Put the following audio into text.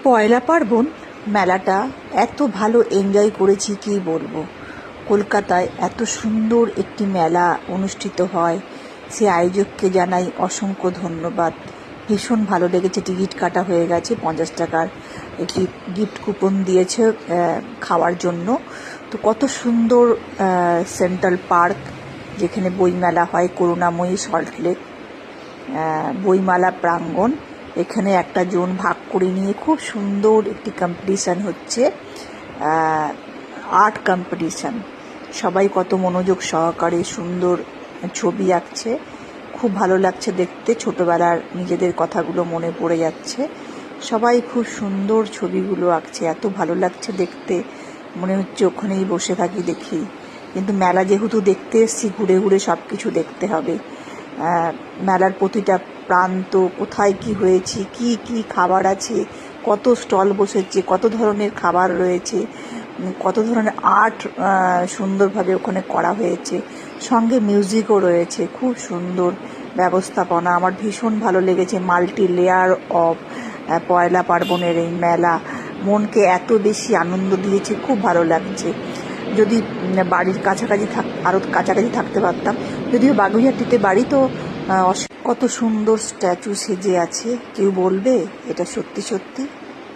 পয়লা পার্বণ মেলাটা এত ভালো এনজয় করেছি কি বলবো। কলকাতায় এত সুন্দর একটি মেলা অনুষ্ঠিত হয়, সে আয়োজককে জানাই অসংখ্য ধন্যবাদ। ভীষণ ভালো লেগেছে। টিকিট কাটা হয়ে গেছে, 50 টাকার একটি গিফট কুপন দিয়েছে খাওয়ার জন্য। তো কত সুন্দর সেন্ট্রাল পার্ক, যেখানে বইমেলা হয়, করুণাময়ী সল্টলেক বইমেলা প্রাঙ্গণ, এখানে একটা জোন ভাগ করে নিয়ে খুব সুন্দর একটি কম্পিটিশান হচ্ছে, আর্ট কম্পিটিশান। সবাই কত মনোযোগ সহকারে সুন্দর ছবি আঁকছে, খুব ভালো লাগছে দেখতে। ছোটবেলার নিজেদের কথাগুলো মনে পড়ে যাচ্ছে। সবাই খুব সুন্দর ছবিগুলো আঁকছে, এত ভালো লাগছে দেখতে, মনে হচ্ছে ওখানেই বসে থাকি দেখি। কিন্তু মেলা যেহেতু দেখতে এসছি, ঘুরে ঘুরে সব কিছু দেখতে হবে। মেলার প্রতিটা প্রান্ত, কোথায় কি হয়েছে, কি কি খাবার আছে, কত স্টল বসেছে, কত ধরনের খাবার রয়েছে, কত ধরনের আর্ট সুন্দরভাবে ওখানে করা হয়েছে, সঙ্গে মিউজিকও রয়েছে। খুব সুন্দর ব্যবস্থাপনা, আমার ভীষণ ভালো লেগেছে। মাল্টি লেয়ার অফ পয়লা পার্বণের এই মেলা মনকে এত বেশি আনন্দ দিয়েছে, খুব ভালো লাগছে। যদি বাড়ির কাছাকাছি আরও কাছাকাছি থাকতে পারতাম। যদিও বাগুইআটিতে বাড়ি, তো কত সুন্দর স্ট্যাচু সেজে আছে, কেউ বলবে এটা সত্যি সত্যি।